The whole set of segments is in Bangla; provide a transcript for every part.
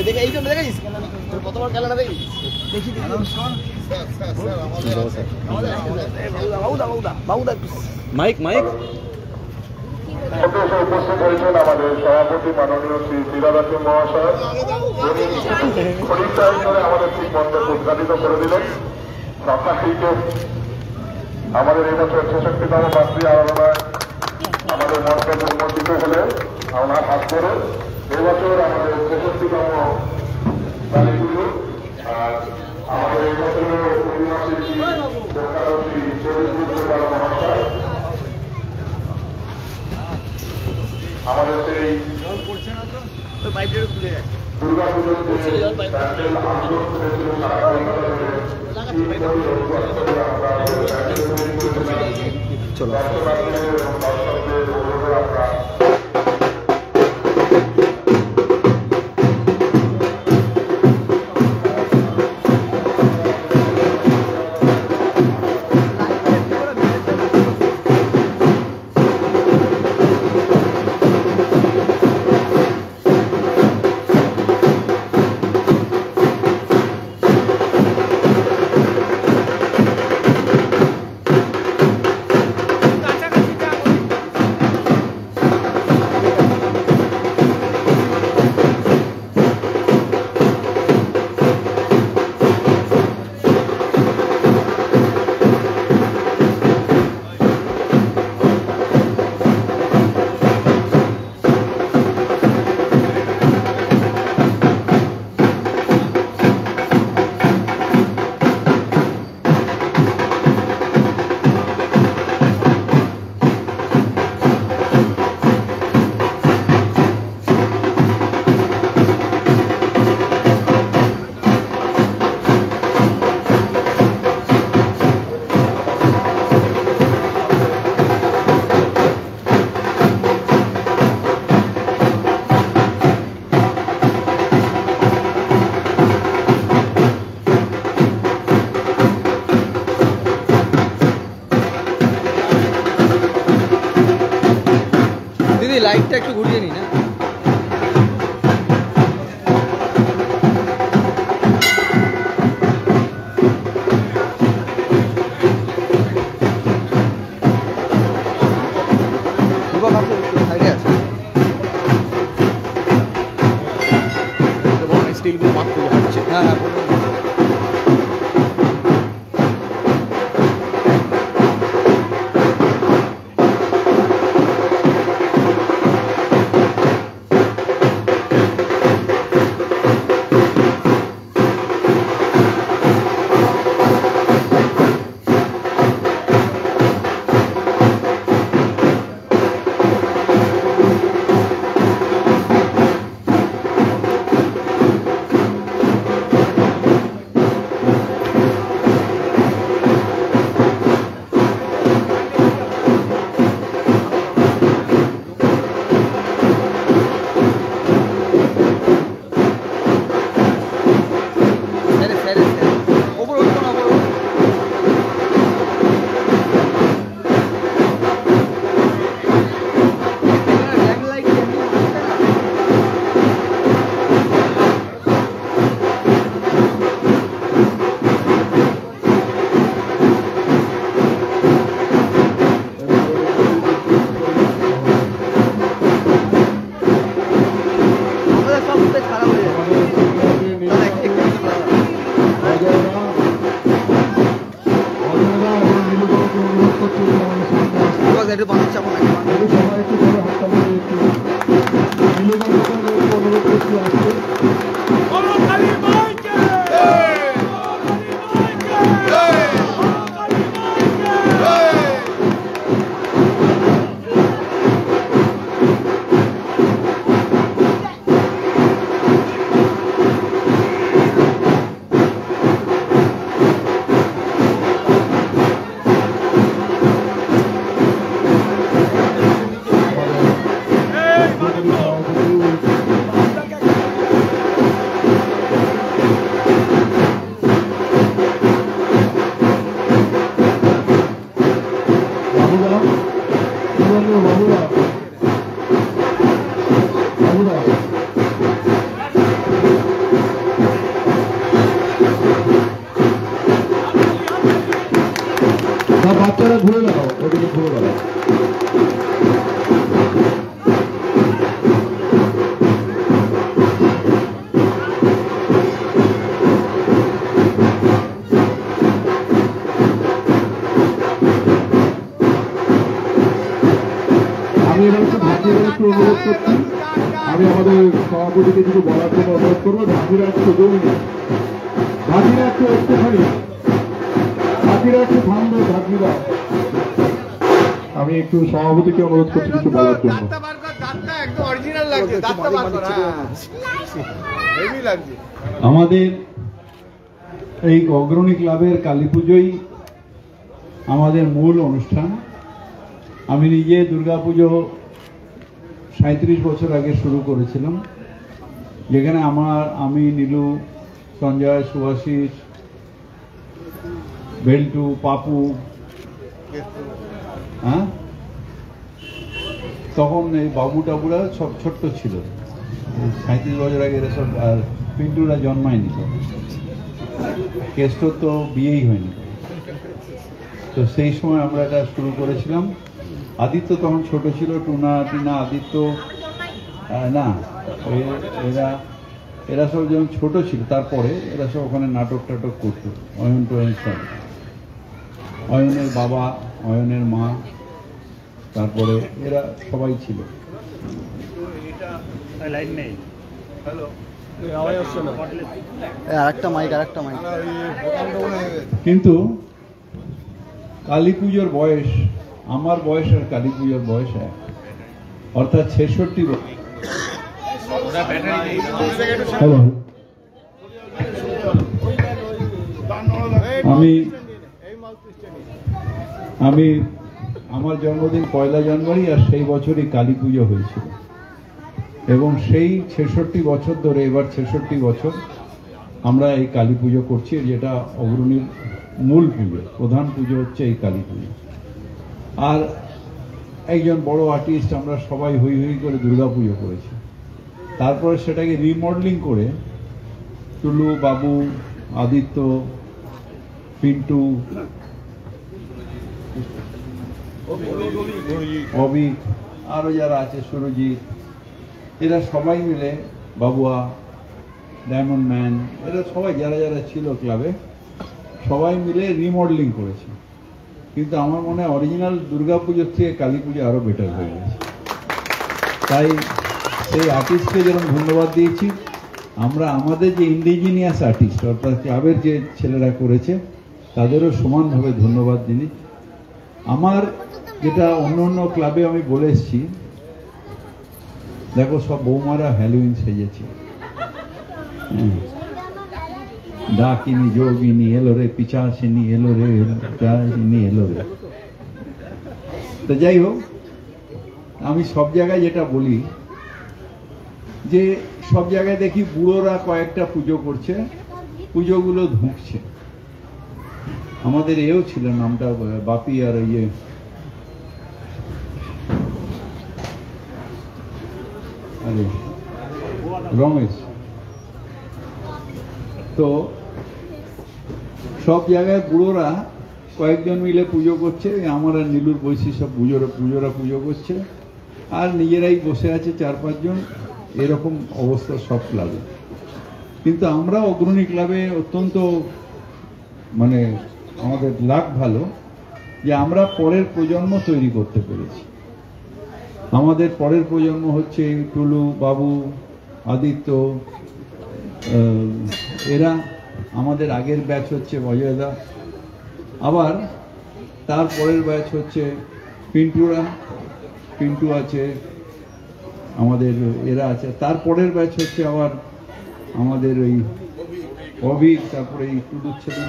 দেখে এই জন্য দেখাইস কতবার খেলাটা দেখিস দেখি মাইক মাইক উপস্থিত হয়েছেন আমাদের সভাপতি মাননীয় শ্রী শ্রীরাধাসী মহাশয়। খরিদ্দার করে আমাদের ঠিক মণ্ডপ উদ্ঘাটিত করে দিলেন। সপ্তাহটিকে আমাদের এই বছর ৬৬তম মাতৃ আরাধনায় আমাদের মণ্ডপ উন্মোচিত হলে ওনার হাত করে এবছর আমাদের ৬৬তম তারিখগুলো আর আমাদের এই বছরের অধিবাসী মহাশয় আমাদের সেই দুর্গা পুজোর প্যান্ডেল আন্দোলন করেছিল আমরা লাইটটা একটু ঘুরিয়ে নি না স্টিলগুলো মাত্র হচ্ছে হ্যাঁ হ্যাঁ বাবুরা বাবুরা বাবুরা বাচ্চারা ঘুরে বেড়াও, ওদিকে ঘুরে বেড়াও। আমি এবার একটু ভাগ্যের একটু অনুরোধ করছি, আমি আমাদের সভাপতিকে কিছু বলার জন্য অনুরোধ করবো। ভাগিরা একটু জমি ভাগিরা একটু একটুখানি ভাগিরা একটু থামবে। ভাগিরা আমি একটু সভাপতিকে অনুরোধ করছি কিছু বলার জন্য। আমাদের এই অগ্রণী ক্লাবের কালী পুজোই আমাদের মূল অনুষ্ঠান। আমি নিজে দুর্গাপুজো 37 বছর আগে শুরু করেছিলাম, যেখানে আমি নীলু, সঞ্জয়, সুভাষিস, বেল্টু, পাপু, হ্যাঁ তখন এই বাবু টাবুরা সব ছোট্ট ছিল। 37 বছর আগে এরা সব, আর পিন্টুরা জন্মায়নি, কেষ্টর তো বিয়েই হয়নি। তো সেই সময় আমরা এটা শুরু করেছিলাম। আদিত্য তখন ছোট ছিল, টুনা টিনা আদিত্য না, এরা সব যখন ছোট ছিল, তারপরে এরা সব ওখানে নাটক টাটক করতো। অয়ন টয়ন সব, অয়নের বাবা, অয়নের মা, তারপরে এরা সবাই ছিল। কিন্তু কালী পুজোর বয়স, আমার বয়স আর কালী পুজোর বয়স এক, অর্থাৎ 66 বছর। আমি আমার জন্মদিন 1 জানুয়ারি, আর সেই বছরই কালী পুজো হয়েছিল। এবং সেই 66 বছর ধরে, এবার 66 বছর আমরা এই কালী পুজো করছি, যেটা অগ্রণীর মূল পুজো, প্রধান পুজো হচ্ছে এই কালী পুজো। আর একজন বড় আর্টিস্ট, আমরা সবাই হই হই করে দুর্গা পুজো করেছি। তারপরে সেটাকে রিমডেলিং করে টুলু, বাবু, আদিত্য, পিন্টু, অবিক, আরো যারা আছে, সুরজিৎ, এরা সবাই মিলে, বাবুয়া, ডায়মন্ড ম্যান, এরা সবাই যারা যারা ছিল ক্লাবে, সবাই মিলে রিমডেলিং করেছে। কিন্তু আমার মনে হয় অরিজিনাল দুর্গাপুজোর থেকে কালী পুজো আরো বেটার হয়ে গেছে। তাই সেই আর্টিস্টকে যেরকম ধন্যবাদ দিয়েছি, আমরা আমাদের যে ইন্ডিজিনিয়াস আর্টিস্ট, অর্থাৎ ক্লাবের যে ছেলেরা করেছে, তাদেরও সমানভাবে ধন্যবাদ দিই। আমার যেটা অন্য অন্য ক্লাবে আমি বলে এসেছি, দেখো সব বৌমারা হ্যালোইন সেজেছে, ডাকিনি যোগিনী এলো রে, পিচাচিনী এলো রে, পিচাচিনী এলো রে। তো যাই হোক, আমি সব জায়গায় যেটা বলি, যে সব জায়গায় দেখি বুড়োরা কয়েকটা পুজো করছে, পুজোগুলো ধুঁকছে। আমাদের এও ছিল, নামটা বাপি আর ইয়ে আরে রমেশ। তো সব জায়গায় বুড়োরা কয়েকজন মিলে পুজো করছে, আমার আর নীলুর বৈশি সব পুজোরা পুজো করছে, আর নিজেরাই বসে আছে 4-5 জন। এরকম অবস্থা সব ক্লাবে। কিন্তু আমরা অগ্রণী ক্লাবে অত্যন্ত মানে আমাদের লাক ভালো যে আমরা পরের প্রজন্ম তৈরি করতে পেরেছি। আমাদের পরের প্রজন্ম হচ্ছে টুলু, বাবু, আদিত্য, এরা। আমাদের আগের ব্যাচ হচ্ছে অজয়দা, আবার তার পরের ব্যাচ হচ্ছে পিন্টুরা, পিন্টু আছে আমাদের, এরা আছে। তারপরের ব্যাচ হচ্ছে আবার আমাদের ওই অভিক, তারপরে এই টুলুর ছেলে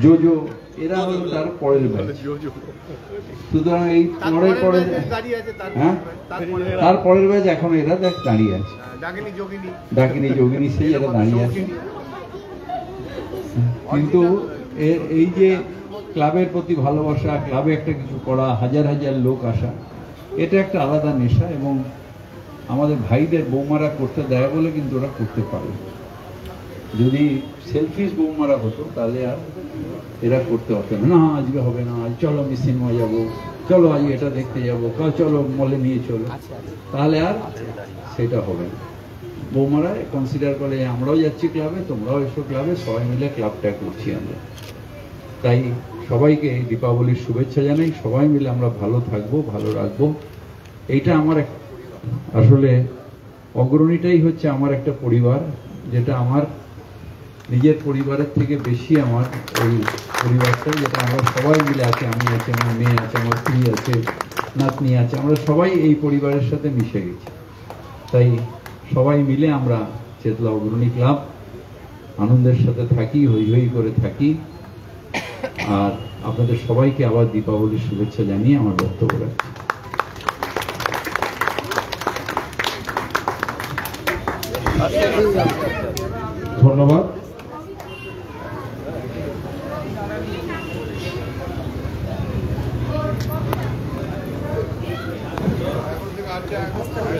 জোজো, এরা হলো তার পরের ব্যাচ। সুতরাং এই পরে হ্যাঁ, তারপরের ব্যাচ এখন এরা দেখ দাঁড়িয়ে আছে, ডাকিনী যোগিনী, সেই এরা দাঁড়িয়ে আছে। কিন্তু এই যে ক্লাবের প্রতি ভালোবাসা, ক্লাবে একটা কিছু করা, হাজার হাজার লোক আসা, এটা একটা আলাদা নেশা। এবং আমাদের ভাইদের বৌমারা করতে দেয় বলে কিন্তু ওরা করতে পারে। যদি সেলফিশ বৌমারা হতো তাহলে আর এরা করতে পারতো না। আজকে হবে না, আজ চলো আমি সিনেমা যাবো, চলো আজ এটা দেখতে যাবো, চলো মলে নিয়ে চলো, তাহলে আর সেটা হবে না। বৌমারা কনসিডার করে আমরাও যাচ্ছি ক্লাবে, তোমরাও এসো ক্লাবে, সবাই মিলে ক্লাবটা করছি আমরা। তাই সবাইকে দীপাবলির শুভেচ্ছা জানাই। সবাই মিলে আমরা ভালো থাকবো, ভালো রাখবো। এইটা আমার আসলে অগ্রণীটাই হচ্ছে আমার একটা পরিবার, যেটা আমার নিজের পরিবারের থেকে বেশি আমার ওই পরিবারটা, যেটা আমরা সবাই মিলে আছি। আমি আছি, আমার মেয়ে আছে, আমার স্ত্রী আছে, নাতনি আছে, আমরা সবাই এই পরিবারের সাথে মিশে গেছি। তাই সবাই মিলে আমরা চেতলা অগ্রণী ক্লাব আনন্দের সাথে থাকি, হই হই করে থাকি। আর আপনাদের সবাইকে আবার দীপাবলির শুভেচ্ছা জানিয়ে আমার বক্তব্য রাখছি। ধন্যবাদ। আচ্ছা